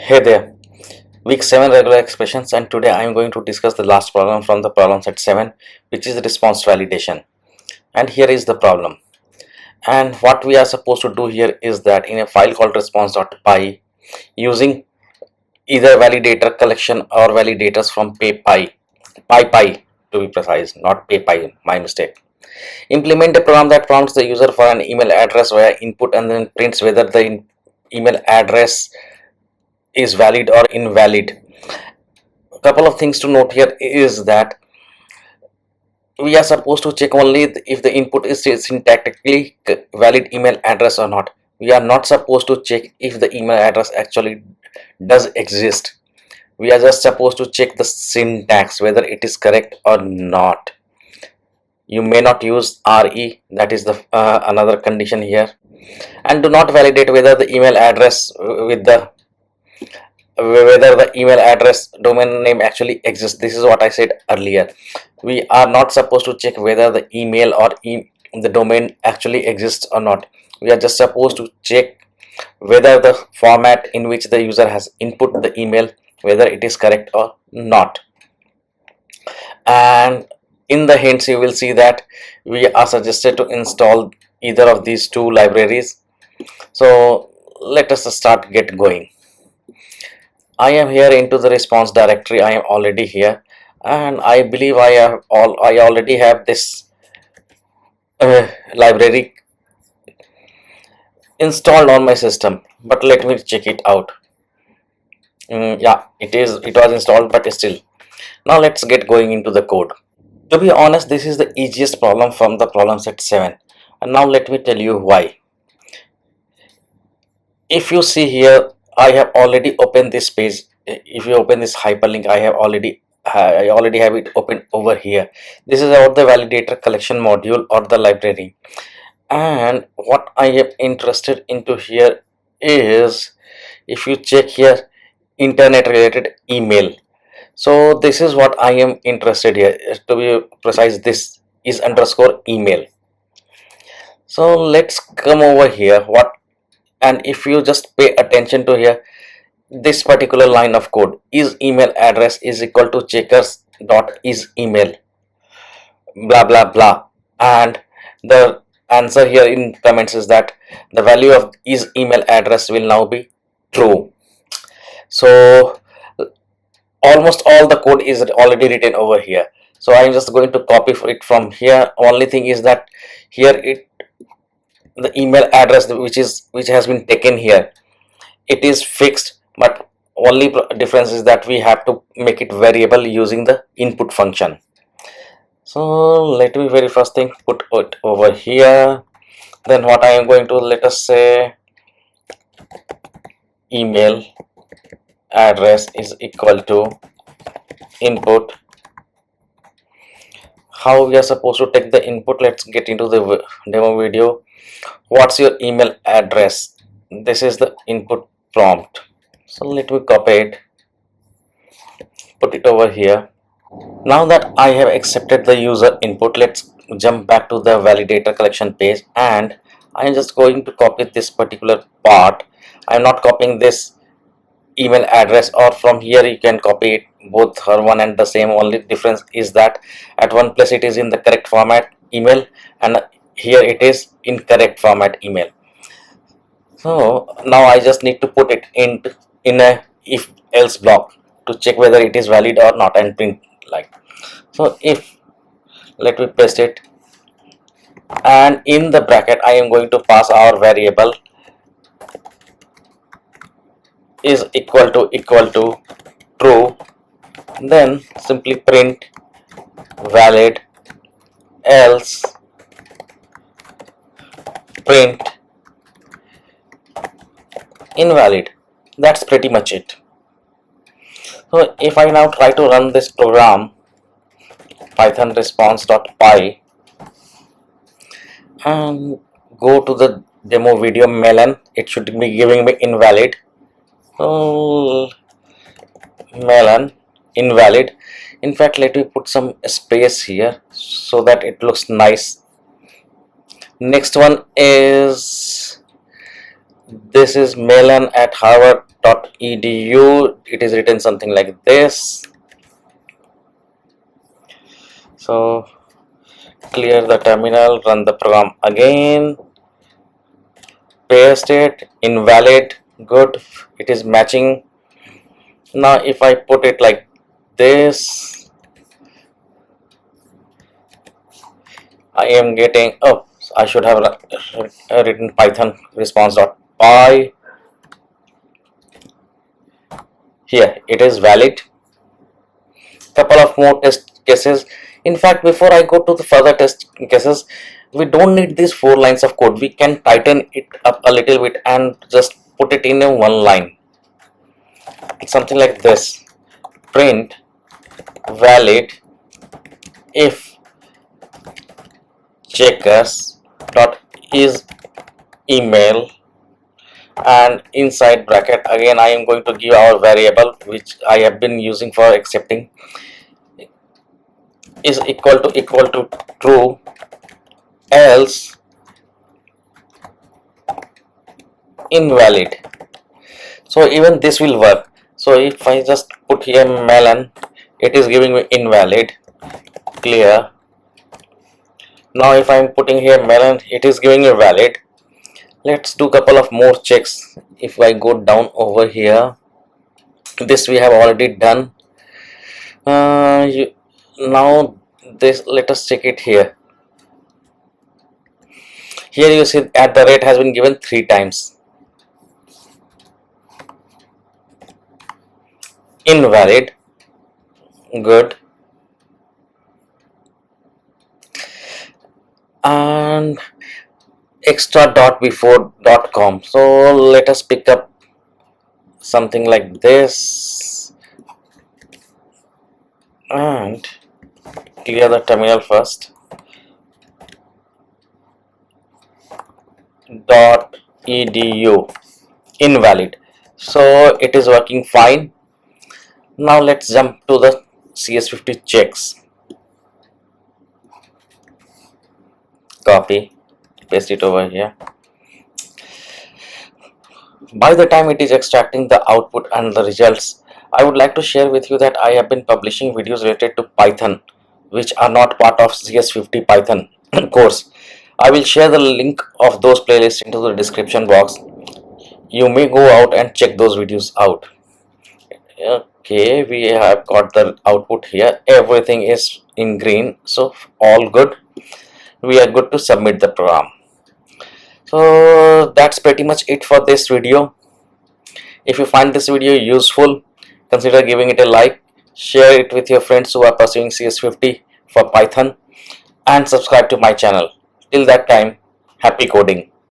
Hey there, week 7 regular expressions, and today I am going to discuss the last problem from the problem set 7, which is response validation. And here is the problem. And what we are supposed to do here is that in a file called response.py, using either validator collection or validators from py to be precise, not py, my mistake. Implement a program that prompts the user for an email address via input and then prints whether the email address is valid or invalid. A couple of things to note here is that we are supposed to check only if the input is a syntactically valid email address or not. We are not supposed to check if the email address actually does exist. We are just supposed to check the syntax whether it is correct or not. You may not use re, that is the another condition here, and do not validate whether the email address with the whether the email address domain name actually exists. This is what I said earlier. We are not supposed to check whether the email or the domain actually exists or not. We are just supposed to check whether the format in which the user has input the email, whether it is correct or not. And in the hints you will see that we are suggested to install either of these two libraries. So let us start get going. I am here into the response directory. I am already here, and I believe I already have this library installed on my system. But let me check it out. Yeah, it was installed, but still. Now let's get going into the code. To be honest, this is the easiest problem from the problem set 7, and now let me tell you why. If you see here, I have already opened this page. If you open this hyperlink, I already have it open over here. This is about the validator collection module or the library, and what I am interested into here is, if you check here, internet related email. So this is what I am interested here. To be precise, this is underscore email. So let's come over here. And if you just pay attention to here, this particular line of code, is email address is equal to checkers dot is email blah blah blah, and the answer here in comments is that the value of is email address will now be true. So almost all the code is already written over here, so I'm just going to copy it from here. Only thing is that here the email address which has been taken here, it is fixed, but only difference is that we have to make it variable using the input function. So let me very first thing put it over here. Then what I am going to, let us say email address is equal to input. How we are supposed to take the input? Let's get into the demo video. What's your email address? This is the input prompt. So let me copy it, put it over here. Now that I have accepted the user input, let's jump back to the validator collection page, and I am just going to copy this particular part. I am not copying this email address, or from here you can copy it, both are one and the same. Only difference is that at one place it is in the correct format email, and here it is incorrect format email. So now I just need to put it in a if else block to check whether it is valid or not and print like so. If, let me paste it, and in the bracket I am going to pass our variable is equal to true, then simply print valid, else print invalid. That's pretty much it. So if I now try to run this program, python response.py, and go to the demo video melon, it should be giving me invalid. So melon invalid. In fact, let me put some space here so that it looks nice. Next one is This is Melan at harvard.edu. It is written something like this. So clear the terminal, run the program again, paste it, invalid, good, it is matching. Now if I put it like this, I am getting, oh, I should have written python response.py. Here it is valid. Couple of more test cases. In fact, before I go to the further test cases, we don't need these 4 lines of code. We can tighten it up a little bit and just put it in a one line. It's something like this: print valid if checkers dot is email, and inside bracket again I am going to give our variable which I have been using for accepting is equal to true, else invalid. So even this will work. So if I just put here melon, it is giving me invalid, clear. Now if I am putting here melon, it is giving me valid. Let's do couple of more checks. If I go down over here, this we have already done. Now this, let us check it here. Here you see at the rate has been given 3 times. Invalid, good, and extra dot before .com. So let us pick up something like this and clear the terminal first. .edu invalid. So it is working fine. Now let's jump to the CS50 checks. Copy, paste it over here. By the time it is extracting the output and the results, I would like to share with you that I have been publishing videos related to Python which are not part of CS50 Python course. I will share the link of those playlists into the description box. You may go out and check those videos out. Okay, we have got the output here. Everything is in green, so all good. We are good to submit the program. So that's pretty much it for this video. If you find this video useful, consider giving it a like, share it with your friends who are pursuing CS50 for Python, and subscribe to my channel. Till that time, happy coding.